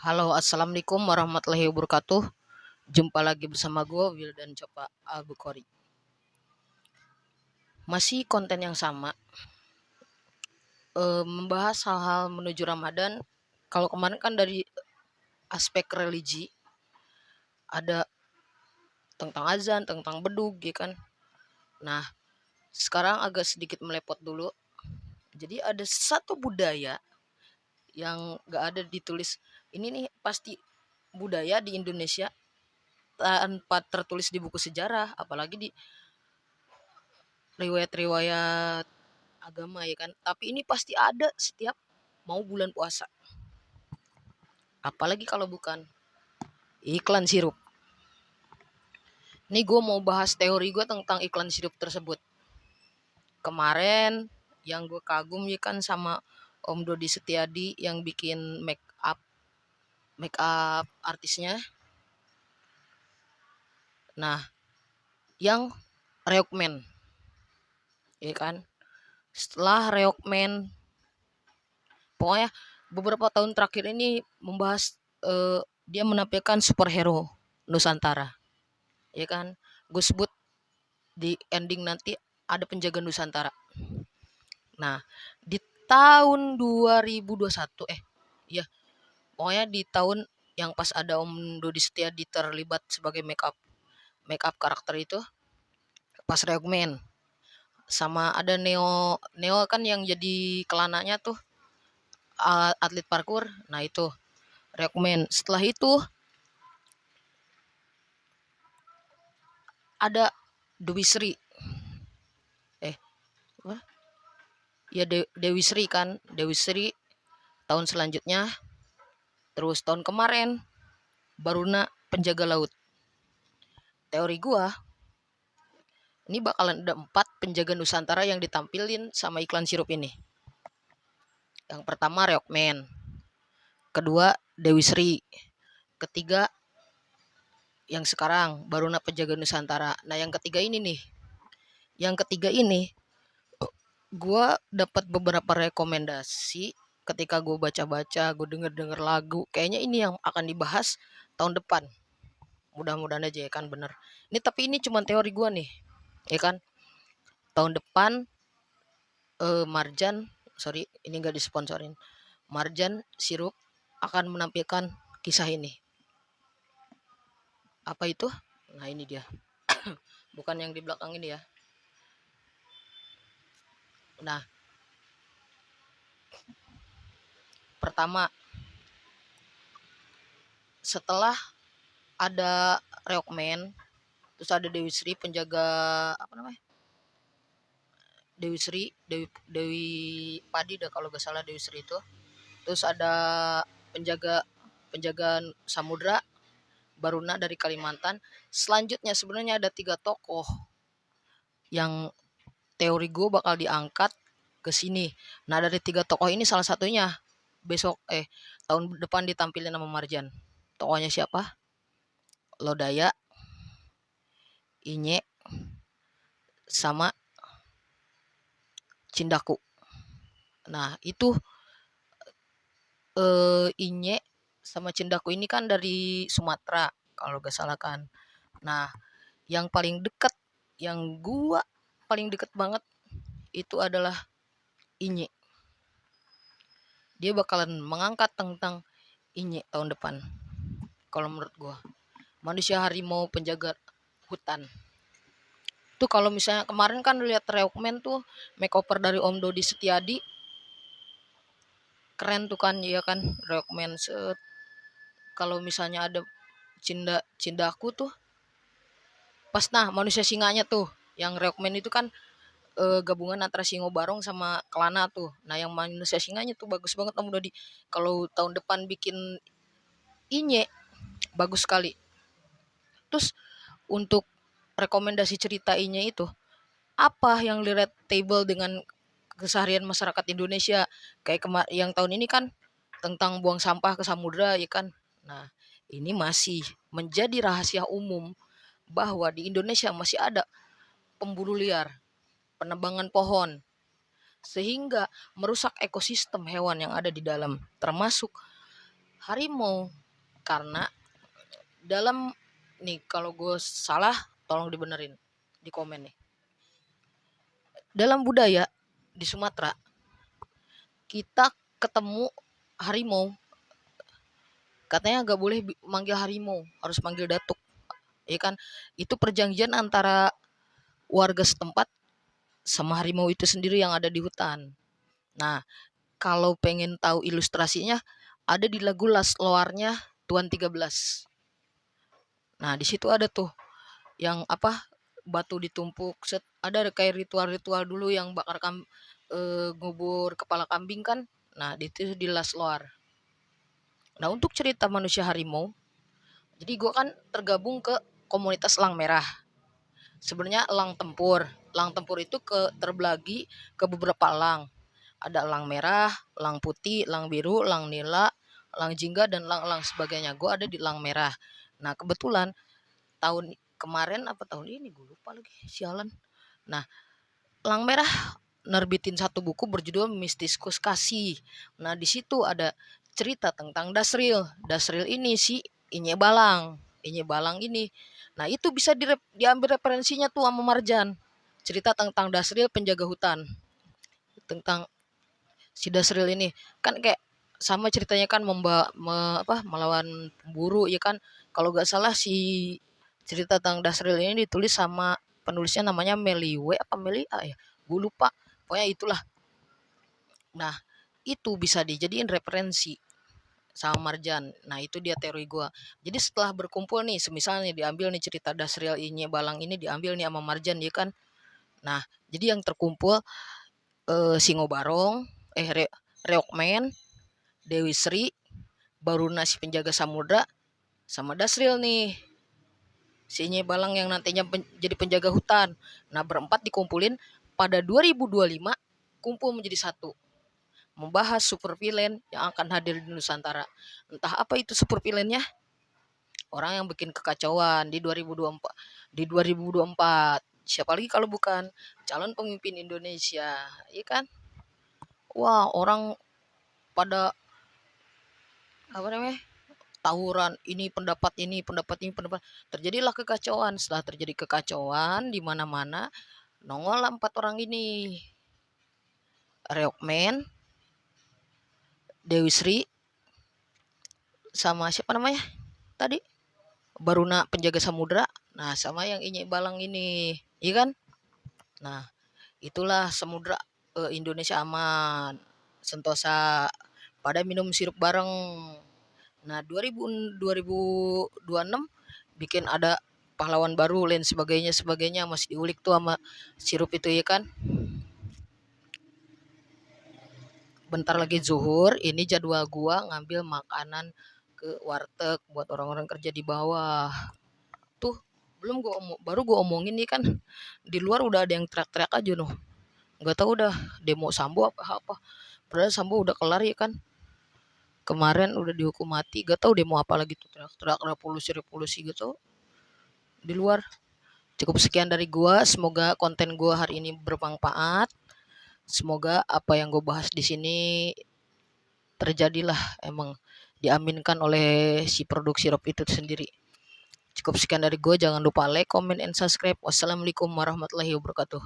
Halo, assalamualaikum warahmatullahi wabarakatuh. Jumpa lagi bersama gue, Will dan Copa Al-Bukhari. Masih konten yang sama, membahas hal-hal menuju Ramadan. Kalau kemarin kan dari aspek religi, ada tentang azan, tentang bedug, ya kan. Nah, sekarang agak sedikit melepot dulu. Jadi ada satu budaya yang gak ada ditulis. Ini nih pasti budaya di Indonesia tanpa tertulis di buku sejarah, apalagi di riwayat-riwayat agama, ya kan. Tapi ini pasti ada setiap mau bulan puasa, apalagi kalau bukan iklan sirup. Ini gue mau bahas teori gue tentang iklan sirup tersebut. Kemarin yang gue kagum ya kan sama Om Dodi Setiadi yang bikin make up artisnya. Nah, yang Reokmen, ya kan. Setelah Reokmen, pokoknya beberapa tahun terakhir ini membahas dia menampilkan superhero Nusantara, ya kan. Gue sebut di ending nanti ada penjaga Nusantara. Nah, di tahun 2021 ya, pokoknya di tahun yang pas ada Om Dodi Setiadi terlibat sebagai make up karakter itu, pas Reogmen sama ada Neo kan yang jadi kelananya tuh atlet parkour. Nah, itu Reogmen. Setelah itu ada Dewi Sri. Ya Dewi Sri kan, Dewi Sri tahun selanjutnya. Terus tahun kemarin Baruna penjaga laut. Teori gua, ini bakalan ada 4 penjaga Nusantara yang ditampilin sama iklan sirup ini. Yang pertama Reokmen, kedua Dewi Sri, ketiga yang sekarang Baruna penjaga Nusantara. Nah, yang ketiga ini nih, gue dapat beberapa rekomendasi ketika gue baca-baca, gue denger lagu. Kayaknya ini yang akan dibahas tahun depan. Mudah-mudahan aja ya kan bener. Ini tapi ini cuma teori gue nih, ya kan. Tahun depan Marjan, sorry ini gak disponsorin, Marjan sirup akan menampilkan kisah ini. Apa itu? Nah, ini dia. Bukan yang di belakang ini ya. Nah, pertama, setelah ada Reokmen, terus ada Dewi Sri penjaga apa namanya? Dewi Sri, Dewi Padi dah kalau gak salah Dewi Sri itu. Terus ada penjaga samudra Baruna dari Kalimantan. Selanjutnya sebenarnya ada 3 tokoh yang teori gue bakal diangkat ke sini. Nah, dari 3 tokoh ini salah satunya besok tahun depan ditampilin sama Marjan. Tokohnya siapa? Lodaya, Inye, sama Cindaku. Nah, itu Inye sama Cindaku ini kan dari Sumatera kalau gak salah kan. Nah, yang paling dekat, yang gua paling deket banget itu adalah Inye. Dia bakalan mengangkat tentang Inye tahun depan. Kalau menurut gua, manusia harimau penjaga hutan. Tuh kalau misalnya kemarin kan lihat Reokmen tuh makeover dari Om Dodi Setiadi, keren tuh kan, ya kan, reokmen set. Kalau misalnya ada cindaku tuh pas, nah manusia singanya tuh yang reokmen itu kan gabungan antara Singo Barong sama Kelana tuh. Nah yang manusia singanya tuh bagus banget Om Dodi. Kalau tahun depan bikin Inye bagus sekali. Terus untuk rekomendasi cerita Inye itu, apa yang relatable dengan keseharian masyarakat Indonesia, kayak yang tahun ini kan tentang buang sampah ke samudra, ya kan. Nah ini masih menjadi rahasia umum bahwa di Indonesia masih ada pemburu liar, penebangan pohon, sehingga merusak ekosistem hewan yang ada di dalam, termasuk harimau. Karena dalam nih, kalau gue salah tolong dibenerin di komen nih. Dalam budaya di Sumatera kita ketemu harimau, katanya gak boleh manggil harimau, harus manggil datuk, ya kan. Itu perjanjian antara warga setempat sama harimau itu sendiri yang ada di hutan. Nah kalau pengen tahu ilustrasinya, ada di lagu Las Loarnya Tuan 13. Nah di situ ada tuh yang apa, batu ditumpuk set, ada kayak ritual-ritual dulu yang bakar ngubur kepala kambing kan. Nah itu di Las Loar. Nah untuk cerita manusia harimau, jadi gue kan tergabung ke komunitas Elang Merah. Sebenarnya elang tempur itu terbagi ke beberapa elang. Ada elang merah, elang putih, elang biru, elang nila, elang jingga, dan elang-elang sebagainya. Gue ada di elang merah. Nah kebetulan tahun kemarin apa tahun ini gue lupa lagi, sialan. Nah elang merah nerbitin satu buku berjudul Mistiskus Kasih. Nah di situ ada cerita tentang Dasril. Dasril ini si Inye Balang. Inye Balang ini. Nah itu bisa diambil referensinya tuh sama Marjan. Cerita tentang Dasril penjaga hutan. Tentang si Dasril ini kan kayak sama ceritanya kan melawan pemburu, ya kan. Kalau nggak salah si cerita tentang Dasril ini ditulis sama penulisnya namanya Meliwe apa Melia ya, gue lupa, pokoknya itulah. Nah itu bisa dijadiin referensi sama Marjan. Nah itu dia teori gue. Jadi setelah berkumpul nih, semisalnya diambil nih cerita Dasril ini Balang ini diambil nih sama Marjan, ya kan. Nah jadi yang terkumpul Singo Barong, Reokmen, Dewi Sri, Baruna si penjaga samudra, sama Dasril nih si Inye Balang yang nantinya jadi penjaga hutan. Nah berempat dikumpulin pada 2025, kumpul menjadi satu, membahas super villain yang akan hadir di Nusantara. Entah apa itu super villainnya, orang yang bikin kekacauan di 2024. Di 2024 siapa lagi kalau bukan calon pemimpin Indonesia, iya kan. Wah orang pada apa namanya, tawuran, ini pendapat, terjadilah kekacauan. Setelah terjadi kekacauan di mana-mana, nongol 4 orang ini, Reokmen, Dewi Sri, sama siapa namanya tadi, Baruna penjaga samudra. Nah sama yang Inye Balang ini, iya kan. Nah itulah samudra Indonesia aman, sentosa, pada minum sirup bareng. Nah 2026 bikin ada pahlawan baru lain sebagainya masih diulik tuh sama sirup itu, ya kan. Bentar lagi zuhur, ini jadwal gua ngambil makanan ke warteg buat orang-orang kerja di bawah. Tuh baru gua omongin nih kan, di luar udah ada yang teriak-teriak aja noh. Nggak tahu udah demo Sambo apa. Padahal Sambo udah kelar, ya kan. Kemarin udah dihukum mati, gak tahu demo apa lagi tuh, teriak-teriak revolusi gitu di luar. Cukup sekian dari gua, semoga konten gua hari ini bermanfaat. Semoga apa yang gue bahas di sini terjadilah, emang diaminkan oleh si produk sirup itu sendiri. Cukup sekian dari gue, jangan lupa like, comment, and subscribe. Wassalamualaikum warahmatullahi wabarakatuh.